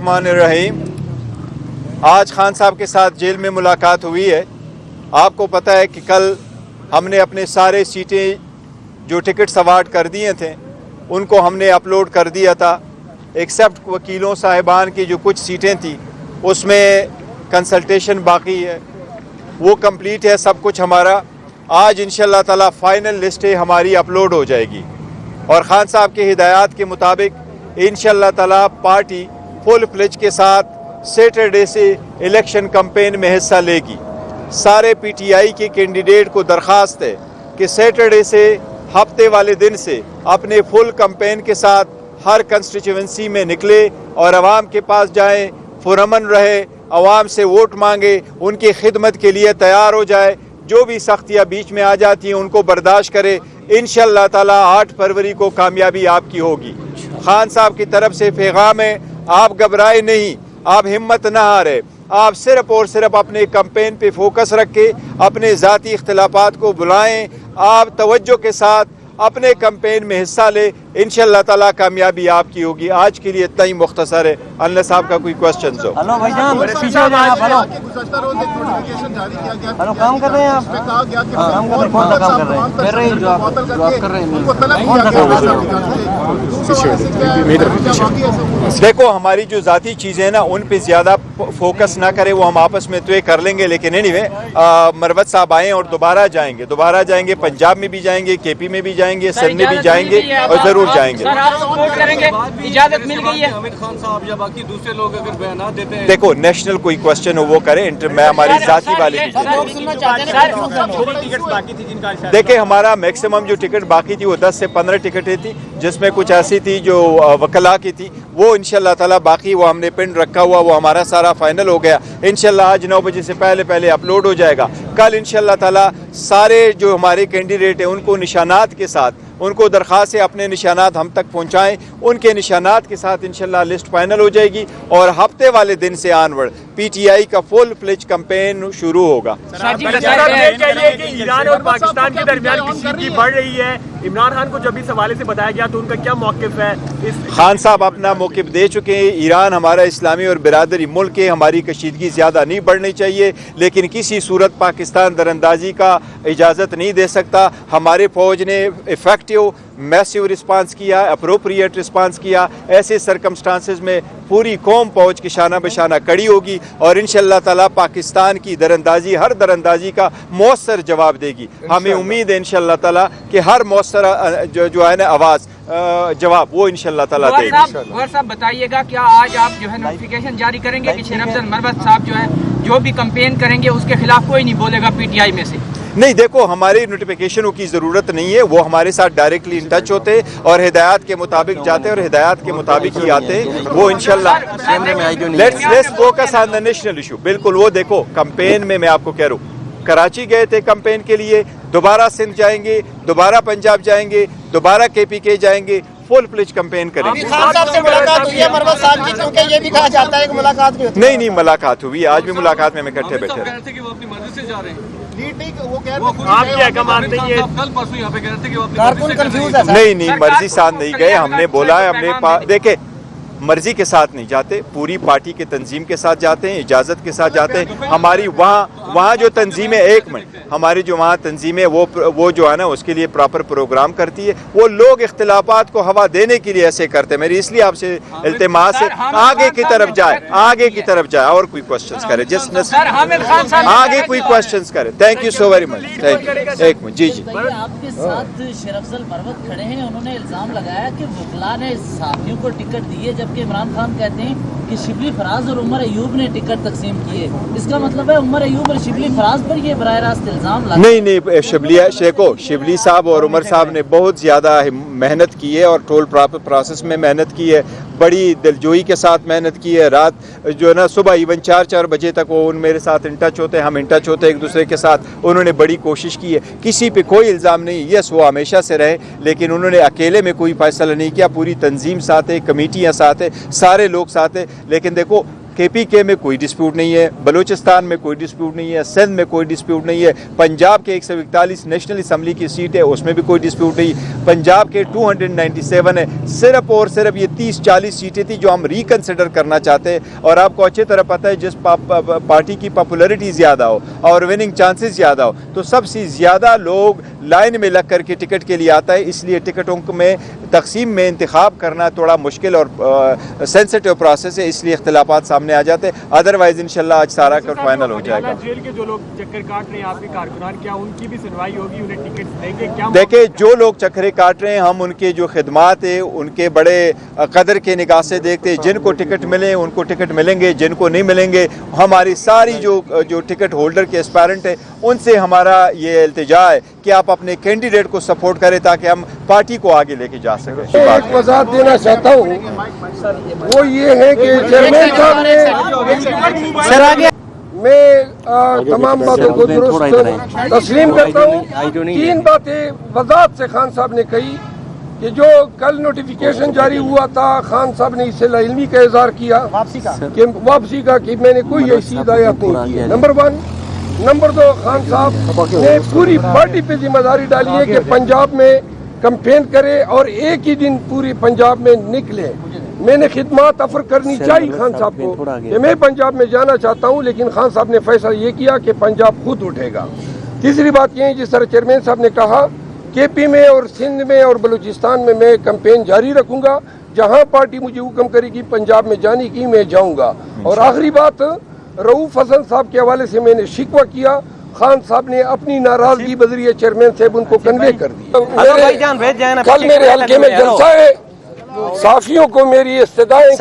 बिस्मिल्लाहिर्रहमानिर्रहीम। आज खान साहब के साथ जेल में मुलाकात हुई है। आपको पता है कि कल हमने अपने सारे सीटें जो टिकट्स अवार्ड कर दिए थे उनको हमने अपलोड कर दिया था, एक्सेप्ट वकीलों साहिबान की जो कुछ सीटें थी उसमें कंसल्टेशन बाकी है, वो कंप्लीट है सब कुछ हमारा। आज इंशाल्लाह ताला फाइनल लिस्टें हमारी अपलोड हो जाएगी और खान साहब के हिदायत के मुताबिक इंशाल्लाह ताला पार्टी फुल फ्लेज के साथ सैटरडे से इलेक्शन कैंपेन में हिस्सा लेगी। सारे पीटीआई के कैंडिडेट को दरख्वास्त है कि सैटरडे से हफ्ते वाले दिन से अपने फुल कैंपेन के साथ हर कंस्टिट्यूंसी में निकले और आवाम के पास जाएं, पुरअमन रहे, आवाम से वोट मांगे, उनकी खिदमत के लिए तैयार हो जाए। जो भी सख्तियाँ बीच में आ जाती हैं उनको बर्दाश्त करे। इंशाअल्लाह ताला 8 फरवरी को कामयाबी आपकी होगी। खान साहब की तरफ से पैगाम है, आप घबराए नहीं, आप हिम्मत न हारे, आप सिर्फ और सिर्फ अपने कैंपेन पे फोकस रख के अपने ज़ाती इख्तिलाफात को बुलाएं। आप तवज्जो के साथ अपने कैंपेन में हिस्सा ले, इंशाअल्लाह ताला कामयाबी आपकी होगी। आज के लिए इतना ही मुख्तसर है। अल्लाह साहब का कोई क्वेश्चन हो? हेलो भाईजान, पीछे हो जाए आप। हेलो, काम कर रहे हैं आप? काम कर रहे हैं, कर रहे हैं जो आप कर रहे हैं। देखो, हमारी जो ज़ाती चीज़ें हैं ना उन पे ज़्यादा फोकस ना करें, वो हम आपस में तय कर लेंगे। लेकिन एनीवे मरवत साहब आए और दोबारा जाएंगे, पंजाब में भी जाएंगे, केपी में भी जाएंगे, सिंध में भी जाएंगे और जरूर जाएंगे। सर, आप सपोर्ट करेंगे? इजाजत मिल गई है? आमिर खान साहब या बाकी दूसरे लोग अगर बयान देते हैं, देखो नेशनल कोई क्वेश्चन हो वो करें, मैं हमारी ज़ाती वाली देखिए, हमारा मैक्सिमम जो टिकट बाकी थी वो 10 से 15 टिकटें थी, जिसमें कुछ ऐसी थी जो वकला की थी, वो इंशाल्लाह ताला बाकी वो हमने पिन रखा हुआ, वो हमारा सारा फाइनल हो गया। इंशाल्लाह आज 9 बजे से पहले अपलोड हो जाएगा। कल इंशाल्लाह ताला सारे जो हमारे कैंडिडेट हैं उनको निशानात के साथ, उनको दरख्वास्त है अपने निशानात हम तक पहुँचाएँ, उनके निशानात के साथ इंशाल्लाह लिस्ट फाइनल हो जाएगी और हफ्ते वाले दिन से आनवर्ड पीटीआई का फुल फ्लेज कैंपेन शुरू होगा। ईरान और पाकिस्तान के दरमियान कशीदगी बढ़ रही है, इमरान खान को जब इस हवाले से बताया गया तो उनका क्या मौक़िफ़ है? खान साहब अपना मौक़िफ़ दे चुके हैं। ईरान हमारा इस्लामी और बिरादरी मुल्क है, हमारी कशीदगी ज़्यादा नहीं बढ़नी चाहिए, लेकिन किसी सूरत पाकिस्तान दरअंदाजी का इजाज़त नहीं दे सकता। हमारे फ़ौज ने इफ़ेक्टिव मैसिव रिस्पांस किया, अप्रोप्रिएट रिस्पांस किया। ऐसे सरकमस्टांसेस में पूरी कौम फ़ौज की शाना बशाना कड़ी होगी और इंशाअल्लाह ताला पाकिस्तान की दरअंदाजी, हर दरअंदाजी का मौसर जवाब देगी। हमें उम्मीद है इंशाअल्लाह ताला कि हर मौसर जो है ना आवाज़ जवाब वो इंशाअल्लाह ताला देगी। गौहर साहब बताइएगा, क्या आज आप जो है नोटिफिकेशन जारी करेंगे कि शेर अफजल मरवत साहब जो है जो भी कैंपेन करेंगे उसके खिलाफ कोई नहीं बोलेगा पीटीआई में से? नहीं, देखो हमारी नोटिफिकेशनों की ज़रूरत नहीं है, वो हमारे साथ डायरेक्टली इन टच होते हैं और हिदायत के मुताबिक जाते हैं और हिदायत के मुताबिक ही आते हैं। वो इंशाल्लाह let's focus on the national issue. बिल्कुल, वो देखो कैंपेन में मैं आपको कह रहा हूँ, कराची गए थे कैंपेन के लिए, दोबारा सिंध जाएंगे, दोबारा पंजाब जाएंगे, दोबारा केपी के जाएंगे, फुल फ्लेज कैंपेन करेंगे। खान साहब से मुलाकात हुई है मरवत साहब की, क्योंकि ये भी कहा जाता है कि मुलाकात भी होती है। नहीं, मुलाकात हुई, आज भी मुलाकात में इकट्ठे बैठे रहे। कह रहे थे कि वो अपनी मर्जी से जा रहे हैं। आपकी हकूमत नहीं है। कल परसों यहाँ पे कह रहे थे कि वो अपनी मर्जी से कंफ्यूज है। नहीं, मर्जी साथ नहीं गए, हमने बोला है, हमने देखे मर्जी के साथ नहीं जाते, पूरी पार्टी के तंजीम के साथ जाते हैं, इजाज़त के साथ जाते हैं। हमारी वहाँ जो तंजीम है, एक मिनट, हमारी जो वहाँ तंजीम है वो जो है ना उसके लिए प्रॉपर प्रोग्राम करती है। वो लोग इख्तिलाफात को हवा देने के लिए ऐसे करते हैं। मेरी इसलिए आपसे इल्तिमास है आगे की तरफ जाए और कोई क्वेश्चंस करे, आगे कोई क्वेश्चंस करे। Thank you so very much. Thank you. एक मिनट, जी आपके साथ शेर अफजल मरवत खड़े हैं, उन्होंने इल्जाम लगाया कि वकला ने साथियों को टिकट दी है, जबकि इमरान खान कहते हैं कि शिबली फराज और उमर अयूब ने टिकट तकसीम किए। इसका मतलब है उमर अयूब और शिबली फराज पर ये बराह रास्त इल्जाम लगा? नहीं, शिबली साहब और उमर साहब ने बहुत ज़्यादा मेहनत की है और टोल प्रोसेस में मेहनत की है, बड़ी दिलजोई के साथ मेहनत की है। रात जो है ना सुबह इवन 4 बजे तक वो मेरे साथ इन टच होते हैं, हम इन टच होते हैं एक दूसरे के साथ। उन्होंने बड़ी कोशिश की है, किसी पे कोई इल्ज़ाम नहीं। यस, वो हमेशा से रहे, लेकिन उन्होंने अकेले में कोई फैसला नहीं किया। पूरी तंजीम साथ है, कमेटियाँ साथ है, सारे लोग साथ है। लेकिन देखो KPK میں کوئی ڈسپیوٹ نہیں ہے, بلوچستان میں کوئی ڈسپیوٹ نہیں ہے, سندھ میں کوئی ڈسپیوٹ نہیں ہے, پنجاب کے 141 نیشنل اسمبلی کی سیٹ ہے اس میں بھی کوئی ڈسپیوٹ نہیں, پنجاب کے 297 ہے. صرف اور صرف یہ 30-40 سیٹیں تھیں جو ہم ریکنسیڈر کرنا چاہتے ہیں. اور آپ کو اچھی طرح پتہ ہے جس پارٹی کی پاپولیرٹی زیادہ ہو اور وننگ چانسز زیادہ ہو تو سب سے زیادہ لوگ لائن میں لگ کر کے ٹکٹ کے لیے آتا ہے. اس لیے ٹکٹوں میں تقسیم میں انتخاب کرنا تھوڑا مشکل اور سینسٹیو پروسیس ہے, اس لیے اختلافات سامنے آ جاتے ہیں. ادروائز انشاءاللہ آج سارا کا فائنل ہو جائے گا. جیل کے جو لوگ چکر کاٹ رہے ہیں آپ کے کارکنان, کیا ان کی بھی سنوائی ہوگی, انہیں ٹکٹ دیں گے کیا؟ دیکھیں جو لوگ چکرے کاٹ رہے ہیں ہم ان کے جو خدمات ہیں ان کے بڑے قدر کے نگاہ سے دیکھتے ہیں. جن کو ٹکٹ ملیں ان کو ٹکٹ ملیں گے, جن کو نہیں ملیں گے ہماری ساری جو ٹکٹ ہولڈر کے اسپائرنٹ ہیں ان سے ہمارا یہ التجا ہے کہ آپ اپنے کینڈیڈیٹ کو سپورٹ کریں تاکہ ہم پارٹی کو آگے لے کے جا سکیں. ایک وضاحت دینا چاہتا ہوں, وہ یہ ہے کہ چیئرمین صاحب نے, میں تمام باتوں کو درست تسلیم کرتا ہوں. 3 باتیں وضاحت سے خان صاحب نے کہی کہ جو کل نوٹیفیکیشن جاری ہوا تھا خان صاحب نے اس سے لاعلمی کا اظہار کیا کہ واپسی کا, کہ میں نے کوئی ایسی ہدایت نہیں کی. نمبر 1. نمبر 2, خان صاحب نے پوری پارٹی پہ ذمہ داری ڈالی ہے کہ پنجاب میں کمپین کرے اور ایک ہی دن پوری پنجاب میں نکلے. میں نے خدمات افر کرنی چاہیے خان صاحب کو کہ میں پنجاب میں جانا چاہتا ہوں, لیکن خان صاحب نے فیصلہ یہ کیا کہ پنجاب خود اٹھے گا. تیسری بات یہ ہے جس طرح چیئرمین صاحب نے کہا KP میں اور سندھ میں اور بلوچستان میں کمپین جاری رکھوں گا. جہاں پارٹی مجھے حکم کرے گی پنجاب میں جانے کی میں جاؤں گا. اور آخری بات, رؤوف حسن صاحب کے حوالے سے میں نے شکوہ کیا, خان صاحب نے اپنی ناراضگی بذریعہ چیئرمین صاحب ان کو کنوے کر دی. کل میرے حلقے میں جلسہ ہے, صحافیوں کو میری استدعائیں